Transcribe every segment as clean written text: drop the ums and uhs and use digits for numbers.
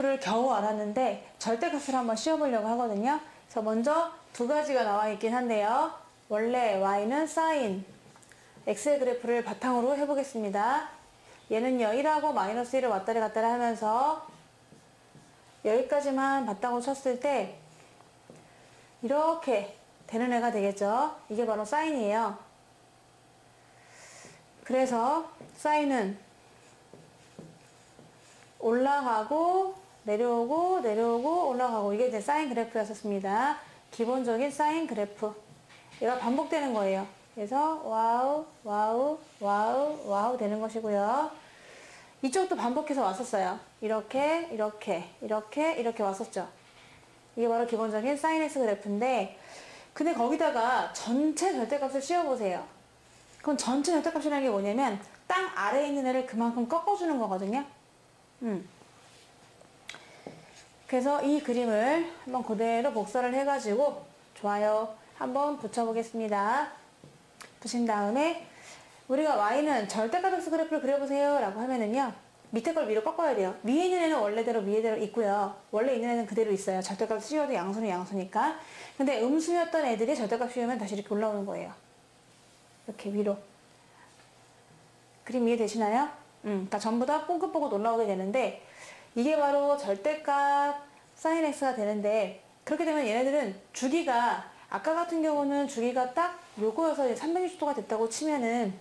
를 겨우 알았는데 절대값을 한번 씌워보려고 하거든요. 그래서 먼저 두 가지가 나와 있긴 한데요. 원래 y는 sin x의 그래프를 바탕으로 해보겠습니다. 얘는요 1하고 마이너스 1을 왔다리 갔다리 하면서 여기까지만 봤다고 쳤을 때 이렇게 되는 애가 되겠죠. 이게 바로 사인이에요. 그래서 사인은 올라가고 내려오고 내려오고 올라가고, 이게 이제 사인 그래프였었습니다. 기본적인 사인 그래프. 얘가 반복되는 거예요. 그래서 와우 와우 와우 와우 되는 것이고요. 이쪽도 반복해서 왔었어요. 이렇게 이렇게 이렇게 이렇게 왔었죠. 이게 바로 기본적인 사인 x 그래프인데, 근데 거기다가 전체 절대값을 씌워보세요. 그럼 전체 절대값이라는 게 뭐냐면 땅 아래에 있는 애를 그만큼 꺾어주는 거거든요. 그래서 이 그림을 한번 그대로 복사를 해가지고 좋아요 한번 붙여보겠습니다. 붙인 다음에 우리가 y는 절대값 x 그래프를 그려보세요 라고 하면은요, 밑에 걸 위로 꺾어야 돼요. 위에 있는 애는 원래대로 위에대로 있고요, 원래 있는 애는 그대로 있어요. 절대값 씌워도 양수는 양수니까. 근데 음수였던 애들이 절대값 씌우면 다시 이렇게 올라오는 거예요. 이렇게 위로. 그림 이해되시나요? 그러니까 전부 다 뽕긋뽕긋 올라오게 되는데, 이게 바로 절대값 sin x가 되는데, 그렇게 되면 얘네들은 주기가, 아까 같은 경우는 주기가 딱 요거여서 360도가 됐다고 치면은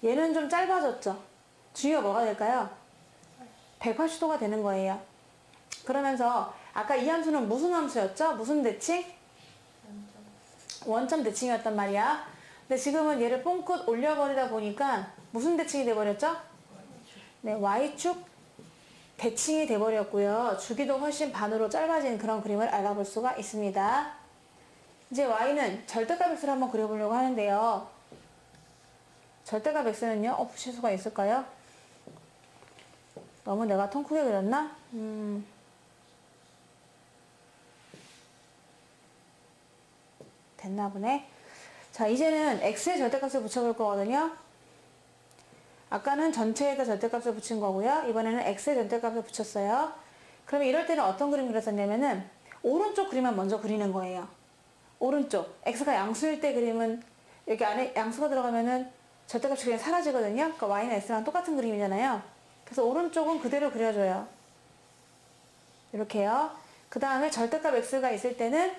얘는 좀 짧아졌죠. 주기가 뭐가 될까요? 180도가 되는 거예요. 그러면서 아까 이 함수는 무슨 함수였죠? 무슨 대칭? 원점 대칭이었단 말이야. 근데 지금은 얘를 뽕긋 올려버리다 보니까 무슨 대칭이 돼버렸죠? 네, y축 대칭이 돼버렸고요. 주기도 훨씬 반으로 짧아진 그런 그림을 알아볼 수가 있습니다. 이제 y는 절대값 x를 한번 그려보려고 하는데요. 절대값 x는요, 붙일 수가 있을까요? 너무 내가 통 크게 그렸나? 됐나 보네. 자, 이제는 x의 절대값을 붙여볼 거거든요. 아까는 전체에다 절대값을 붙인 거고요. 이번에는 x의 절대값을 붙였어요. 그러면 이럴 때는 어떤 그림 그렸었냐면은 오른쪽 그림만 먼저 그리는 거예요. 오른쪽. x가 양수일 때 그림은 여기 안에 양수가 들어가면은 절대값이 그냥 사라지거든요. 그러니까 y는 x랑 똑같은 그림이잖아요. 그래서 오른쪽은 그대로 그려줘요. 이렇게요. 그 다음에 절대값 x가 있을 때는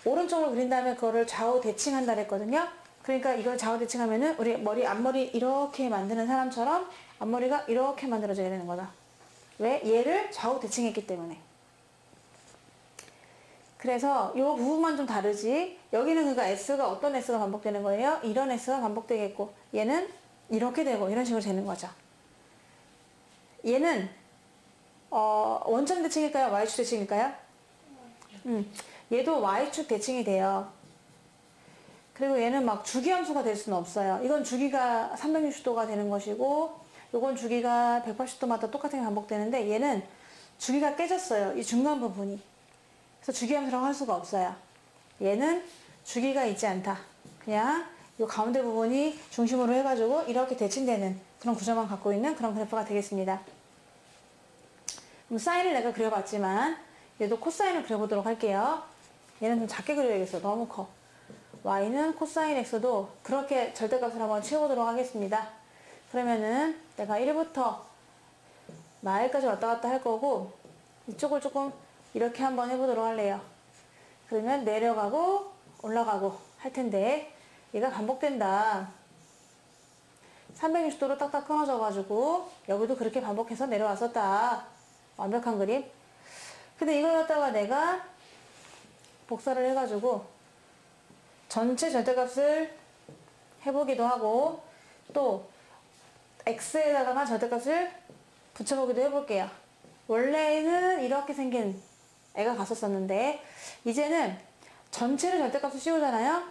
오른쪽으로 그린 다음에 그거를 좌우 대칭한다 그랬거든요. 그러니까 이걸 좌우 대칭하면은 우리 머리, 앞머리 이렇게 만드는 사람처럼 앞머리가 이렇게 만들어져야 되는 거다. 왜? 얘를 좌우 대칭했기 때문에. 그래서 이 부분만 좀 다르지. 여기는 그러니까 s가 어떤 s가 반복되는 거예요? 이런 s가 반복되겠고, 얘는 이렇게 되고 이런 식으로 되는 거죠. 얘는 원점 대칭일까요? y축 대칭일까요? 얘도 y축 대칭이 돼요. 그리고 얘는 막 주기함수가 될 수는 없어요. 이건 주기가 360도가 되는 것이고, 요건 주기가 180도마다 똑같은 게 반복되는데, 얘는 주기가 깨졌어요. 이 중간 부분이. 그래서 주기함수라고 할 수가 없어요. 얘는 주기가 있지 않다. 그냥 이 가운데 부분이 중심으로 해가지고 이렇게 대칭되는 그런 구조만 갖고 있는 그런 그래프가 되겠습니다. 그럼 사인을 내가 그려봤지만 얘도 코사인을 그려보도록 할게요. 얘는 좀 작게 그려야겠어. 너무 커. y는 코사인 x도 그렇게 절대값을 한번 채워보도록 하겠습니다. 그러면은 내가 1부터 마일까지 왔다 갔다 할 거고, 이쪽을 조금 이렇게 한번 해보도록 할래요. 그러면 내려가고 올라가고 할 텐데, 얘가 반복된다. 360도로 딱딱 끊어져가지고 여기도 그렇게 반복해서 내려왔었다. 완벽한 그림. 근데 이걸 갖다가 내가 복사를 해가지고 전체 절대값을 해보기도 하고, 또 x에다가 절대값을 붙여보기도 해볼게요. 원래는 이렇게 생긴 애가 갔었었는데, 이제는 전체를 절대값을 씌우잖아요,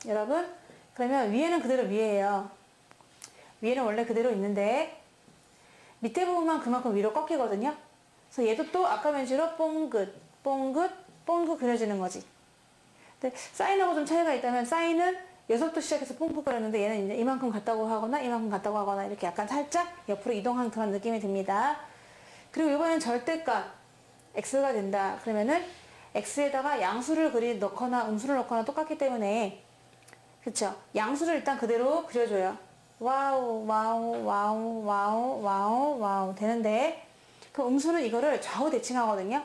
여러분. 그러면 위에는 그대로 위에예요. 위에는 원래 그대로 있는데 밑에 부분만 그만큼 위로 꺾이거든요. 그래서 얘도 또 아까 맨식으로 뽕긋 뽕긋 뽕긋 그려지는 거지. 근데 사인하고 좀 차이가 있다면, 사인은 여기서부터 시작해서 뽕긋 그렸는데 얘는 이제 이만큼 갔다고 하거나 이만큼 갔다고 하거나 이렇게 약간 살짝 옆으로 이동한 그런 느낌이 듭니다. 그리고 이번엔 절대값 x가 된다. 그러면은 x에다가 양수를 넣거나 음수를 넣거나 똑같기 때문에, 그쵸? 양수를 일단 그대로 그려줘요. 와우, 와우, 와우, 와우, 와우, 와우 되는데, 그 음수는 이거를 좌우 대칭하거든요.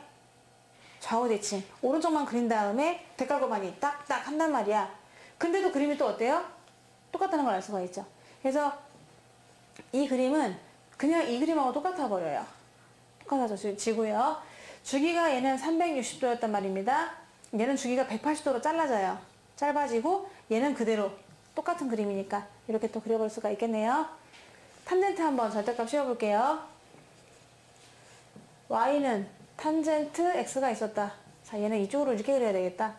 좌우 대칭. 오른쪽만 그린 다음에 대각고만이 딱딱 한단 말이야. 근데도 그림이 또 어때요? 똑같다는 걸 알 수가 있죠. 그래서 이 그림은 그냥 이 그림하고 똑같아 버려요. 똑같아져 지고요. 주기가 얘는 360도였단 말입니다. 얘는 주기가 180도로 잘라져요. 짧아지고 얘는 그대로 똑같은 그림이니까 이렇게 또 그려볼 수가 있겠네요. 탄젠트 한번 절대값 씌워볼게요. y는 탄젠트 x가 있었다. 자, 얘는 이쪽으로 이렇게 그려야 되겠다.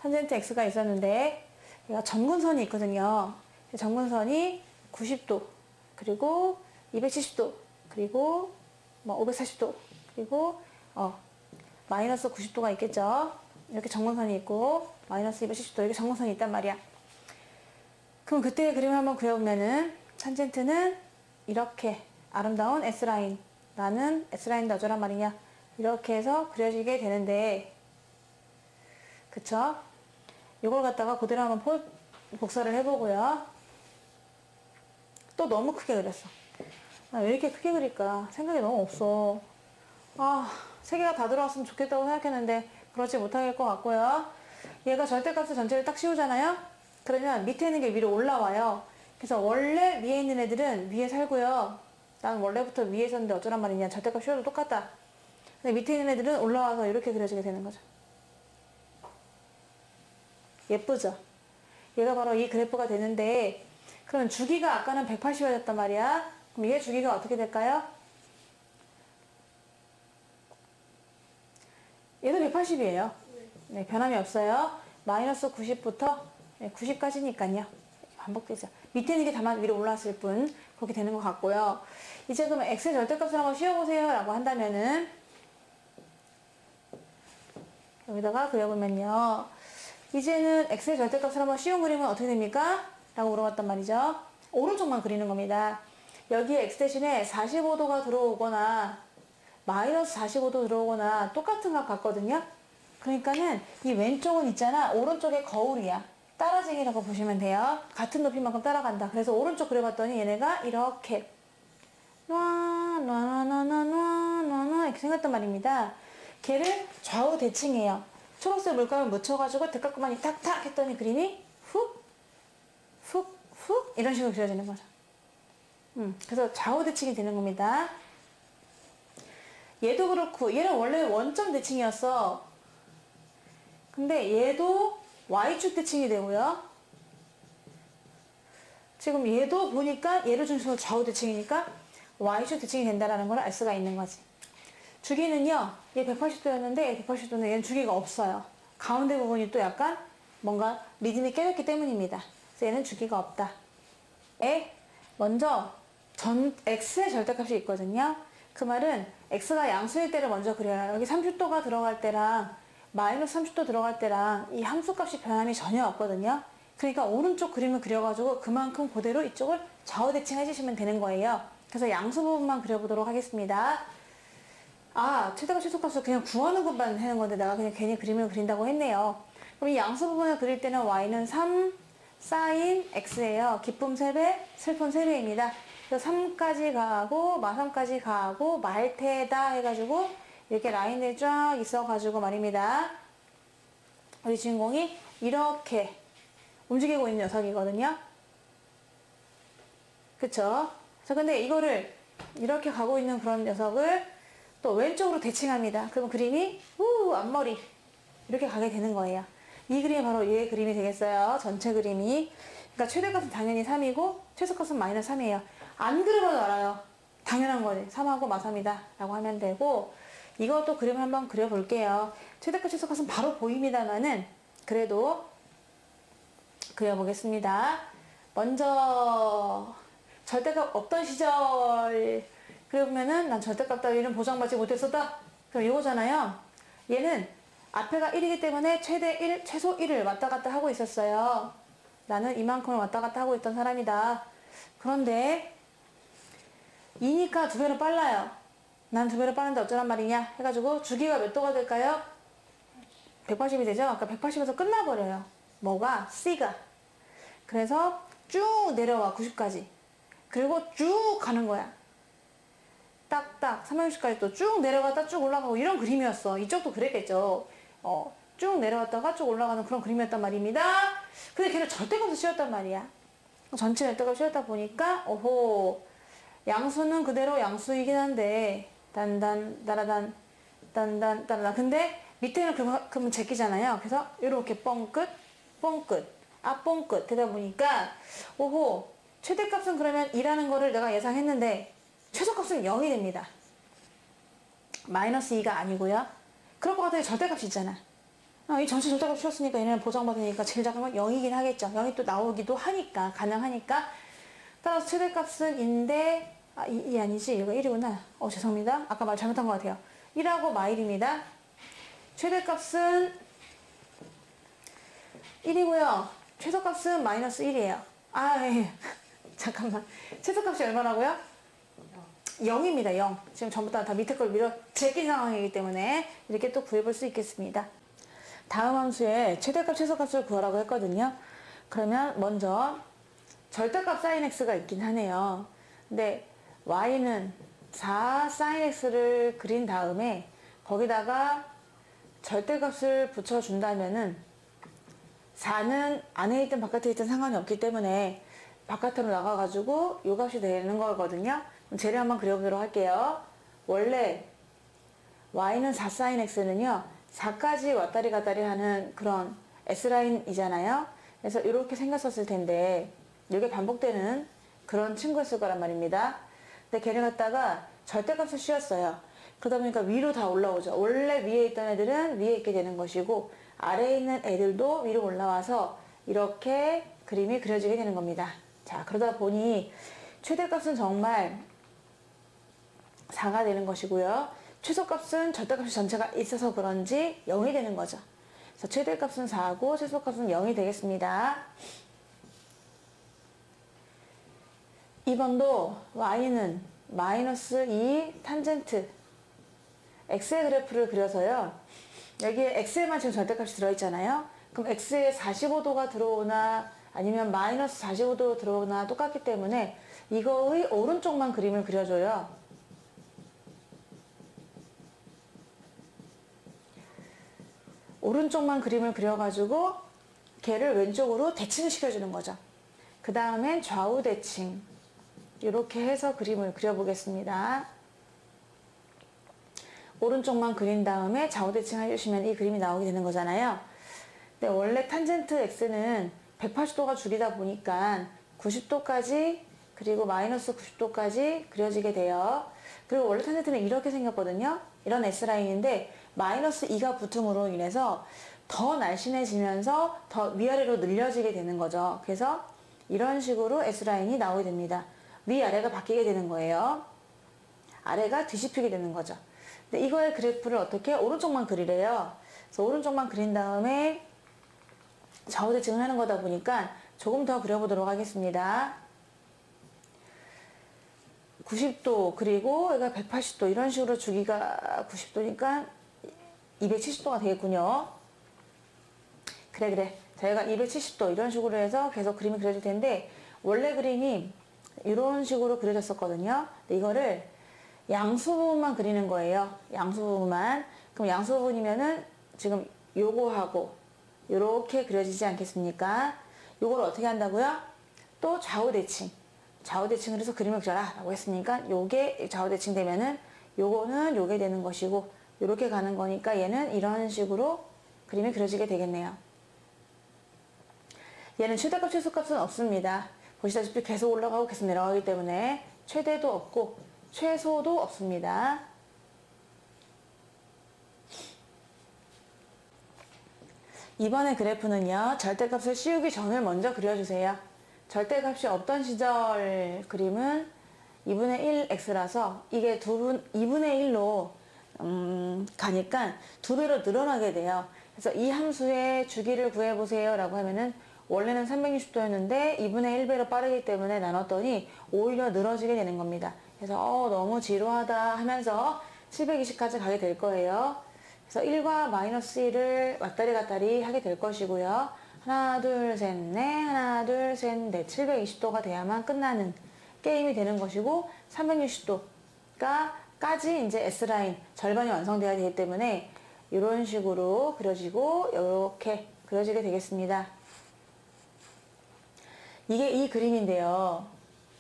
탄젠트 x가 있었는데 얘가 점근선이 있거든요. 점근선이 90도, 그리고 270도, 그리고 뭐 540도, 그리고 마이너스 90도가 있겠죠. 이렇게 점근선이 있고 마이너스 270도 이렇게 점근선이 있단 말이야. 그럼 그때의 그림을 한번 그려보면은 탄젠트는 이렇게 아름다운 S라인, 나는 S라인 넣어줘란 말이냐, 이렇게 해서 그려지게 되는데, 그쵸? 이걸 갖다가 그대로 한번 복사를 해보고요. 또 너무 크게 그렸어. 나 왜 이렇게 크게 그릴까 생각이 너무 없어. 세 개가 다 들어왔으면 좋겠다고 생각했는데 그렇지 못할 것 같고요. 얘가 절대값을 전체를 딱 씌우잖아요. 그러면 밑에 있는 게 위로 올라와요. 그래서 원래 위에 있는 애들은 위에 살고요. 난 원래부터 위에 있었는데 어쩌란 말이냐, 절대값 씌워도 똑같다. 근데 밑에 있는 애들은 올라와서 이렇게 그려지게 되는 거죠. 예쁘죠? 얘가 바로 이 그래프가 되는데, 그럼 주기가 아까는 180이었단 말이야. 그럼 얘 주기가 어떻게 될까요? 얘도 180이에요. 네, 변함이 없어요. 마이너스 90부터 90까지니까요. 반복되죠. 밑에 있는 게 다만 위로 올라왔을 뿐 그렇게 되는 것 같고요. 이제 그러면 x의 절대값을 한번 씌워보세요 라고 한다면은, 여기다가 그려보면요. 이제는 x의 절대값을 한번 씌운 그림은 어떻게 됩니까? 라고 물어봤단 말이죠. 오른쪽만 그리는 겁니다. 여기에 x 대신에 45도가 들어오거나 마이너스 45도 들어오거나 똑같은 값 같거든요. 그러니까는 이 왼쪽은 있잖아, 오른쪽에 거울이야. 따라쟁이라고 보시면 돼요. 같은 높이만큼 따라간다. 그래서 오른쪽 그려봤더니 얘네가 이렇게 놔 이렇게 생겼단 말입니다. 걔를 좌우 대칭해요. 초록색 물감을 묻혀가지고 대각고만이 탁탁 했더니 그림이 훅 이런 식으로 그려지는 거죠. 그래서 좌우 대칭이 되는 겁니다. 얘도 그렇고, 얘는 원래 원점 대칭이었어. 근데 얘도 Y축 대칭이 되고요. 지금 얘도 보니까 얘를 중심으로 좌우 대칭이니까 Y축 대칭이 된다는 걸 알 수가 있는 거지. 주기는요, 얘 180도였는데 얘 180도는 얘는 주기가 없어요. 가운데 부분이 또 약간 뭔가 리듬이 깨졌기 때문입니다. 그래서 얘는 주기가 없다. 먼저 x의 절대값이 있거든요. 그 말은 x가 양수일 때를 먼저 그려요. 여기 30도가 들어갈 때랑 마이너스 30도 들어갈 때랑 이 함수값이 변함이 전혀 없거든요. 그러니까 오른쪽 그림을 그려가지고 그만큼 그대로 이쪽을 좌우 대칭해 주시면 되는 거예요. 그래서 양수 부분만 그려보도록 하겠습니다. 최대값 최소값을 그냥 구하는 것만 하는 건데 내가 그냥 괜히 그림을 그린다고 했네요. 그럼 이 양수 부분을 그릴 때는 y는 3 sin x예요. 기쁨 3배, 슬픔 3배입니다. 그래서 3까지 가고 마3까지 가고 말테다 해가지고 이렇게 라인들이 쫙 있어가지고 말입니다. 우리 주인공이 이렇게 움직이고 있는 녀석이거든요. 그쵸? 그래서 근데 이거를 이렇게 가고 있는 그런 녀석을 또 왼쪽으로 대칭합니다. 그럼 그림이 앞머리 이렇게 가게 되는 거예요. 이 그림이 바로 얘의 그림이 되겠어요. 전체 그림이. 그러니까 최대값은 당연히 3이고 최소값은 마이너스 3이에요. 안 그려봐도 알아요. 당연한 거지. 3하고 마3이다 라고 하면 되고, 이것도 그림 한번 그려볼게요. 최대값 최소값은 바로 보입니다만은 그래도 그려보겠습니다. 먼저 절대값 없던 시절 그려보면은, 난 절대값 따위는 보장받지 못했었다. 그럼 이거잖아요. 얘는 앞에가 1이기 때문에 최대 1, 최소 1을 왔다 갔다 하고 있었어요. 나는 이만큼을 왔다 갔다 하고 있던 사람이다. 그런데 2니까 2배로 빨라요. 난 2배로 빠른데 어쩌란 말이냐 해가지고 주기가 몇 도가 될까요? 180이 되죠? 아까 180에서 끝나버려요. 뭐가? C가. 그래서 쭉 내려와 90까지. 그리고 쭉 가는 거야. 딱딱 360까지 또 쭉 내려갔다 쭉 올라가고 이런 그림이었어. 이쪽도 그랬겠죠. 쭉 내려왔다가 쭉 올라가는 그런 그림이었단 말입니다. 근데 걔는 절대값을 씌웠단 말이야. 전체 절대값을 씌웠다 보니까 오호, 양수는 그대로 양수이긴 한데 단단 따라단 단단 따라단. 근데 밑에는 그러면 제끼잖아요. 그래서 이렇게 뻥끝 뻥끝 앞뻥끝 되다 보니까 오호, 최대값은 그러면 2라는 거를 내가 예상했는데 최소값은 0이 됩니다. 마이너스 2가 아니고요. 그럴 것 같으니 절대값이 있잖아. 이 전체 절대값 씌웠으니까 얘는 보장받으니까 제일 작은 건 0이긴 하겠죠. 0이 또 나오기도 하니까, 가능하니까. 따라서 최대값은 2인데, 2 아니지? 이거 1이구나. 죄송합니다. 아까 말 잘못한 것 같아요. 1하고 마일입니다. 최대값은 1이고요. 최소값은 마이너스 1이에요. 예. 잠깐만. 최소값이 얼마라고요? 0입니다. 0. 지금 전부 다 밑에 걸 밀어 제낀 상황이기 때문에 이렇게 또 구해볼 수 있겠습니다. 다음 함수에 최대값, 최소값을 구하라고 했거든요. 그러면 먼저 절대값 sin x가 있긴 하네요. 근데 y는 4 sin x를 그린 다음에 거기다가 절대값을 붙여준다면은 4는 안에 있든 바깥에 있든 상관이 없기 때문에 바깥으로 나가가지고 요 값이 되는 거거든요. 그럼 쟤를 한번 그려보도록 할게요. 원래 y는 4 sin x는요 4까지 왔다리 갔다리 하는 그런 S라인이잖아요. 그래서 이렇게 생겼었을 텐데 이게 반복되는 그런 친구였을 거란 말입니다. 근데 걔를 갖다가 절대값을 씌웠어요. 그러다 보니까 위로 다 올라오죠. 원래 위에 있던 애들은 위에 있게 되는 것이고 아래에 있는 애들도 위로 올라와서 이렇게 그림이 그려지게 되는 겁니다. 자, 그러다 보니 최대값은 정말 4가 되는 것이고요. 최소값은 절대값이 전체가 있어서 그런지 0이 되는 거죠. 그래서 최대값은 4고 최소값은 0이 되겠습니다. 2번도 y는 마이너스 2 탄젠트 x의 그래프를 그려서요. 여기에 x에만 지금 절대값이 들어있잖아요. 그럼 x에 45도가 들어오나 아니면 마이너스 45도 들어오나 똑같기 때문에 이거의 오른쪽만 그림을 그려줘요. 오른쪽만 그림을 그려가지고 걔를 왼쪽으로 대칭을 시켜주는 거죠. 그 다음엔 좌우 대칭 이렇게 해서 그림을 그려보겠습니다. 오른쪽만 그린 다음에 좌우 대칭 해주시면 이 그림이 나오게 되는 거잖아요. 근데 원래 탄젠트 x는 180도가 줄이다 보니까 90도까지 그리고 마이너스 90도까지 그려지게 돼요. 그리고 원래 탄젠트는 이렇게 생겼거든요. 이런 S라인인데 마이너스 2가 붙음으로 인해서 더 날씬해지면서 더 위아래로 늘려지게 되는 거죠. 그래서 이런 식으로 S라인이 나오게 됩니다. 위아래가 바뀌게 되는 거예요. 아래가 뒤집히게 되는 거죠. 근데 이거의 그래프를 어떻게 오른쪽만 그리래요. 그래서 오른쪽만 그린 다음에 좌우 대칭을 하는 거다 보니까 조금 더 그려보도록 하겠습니다. 90도 그리고 얘가 180도 이런 식으로 주기가 90도니까 270도가 되겠군요. 그래. 저희가 270도 이런 식으로 해서 계속 그림이 그려질 텐데 원래 그림이 이런 식으로 그려졌었거든요. 근데 이거를 양수 부분만 그리는 거예요. 양수 부분만. 그럼 양수 부분이면은 지금 요거하고 요렇게 그려지지 않겠습니까? 요걸 어떻게 한다고요? 또 좌우 대칭. 좌우 대칭을 해서 그림을 그려라 라고 했으니까 요게 좌우 대칭 되면은 요거는 요게 되는 것이고 요렇게 가는 거니까 얘는 이런 식으로 그림이 그려지게 되겠네요. 얘는 최대값 최소값은 없습니다. 보시다시피 계속 올라가고 계속 내려가기 때문에 최대도 없고 최소도 없습니다. 이번에 그래프는요. 절대값을 씌우기 전을 먼저 그려주세요. 절대값이 없던 시절 그림은 2분의 1x라서 이게 2분의 1로 가니까 2배로 늘어나게 돼요. 그래서 이 함수의 주기를 구해보세요 라고 하면은 원래는 360도였는데 2분의 1배로 빠르기 때문에 나눴더니 오히려 늘어지게 되는 겁니다. 그래서 너무 지루하다 하면서 720까지 가게 될 거예요. 그래서 1과 마이너스 1을 왔다리 갔다리 하게 될 것이고요. 하나, 둘, 셋, 넷, 하나, 둘, 셋, 넷, 720도가 돼야만 끝나는 게임이 되는 것이고, 360도가 까지 이제 S라인 절반이 완성되어야 되기 때문에 이런 식으로 그려지고 이렇게 그려지게 되겠습니다. 이게 이 그림인데요.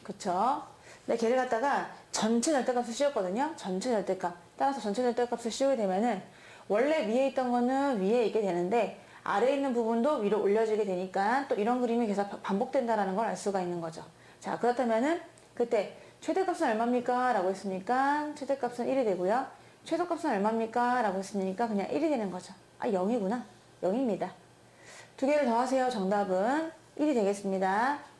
그쵸? 네, 걔를 갖다가 전체 절대값을 씌웠거든요. 전체 절대값. 따라서 전체 절대값을 씌우게 되면은 원래 위에 있던 거는 위에 있게 되는데 아래에 있는 부분도 위로 올려지게 되니까 또 이런 그림이 계속 반복된다는 걸 알 수가 있는 거죠. 자, 그렇다면은 그때 최대값은 얼마입니까? 라고 했으니까 최대값은 1이 되고요. 최소값은 얼마입니까? 라고 했으니까 그냥 1이 되는 거죠. 아, 0이구나. 0입니다. 두 개를 더하세요. 정답은 1이 되겠습니다.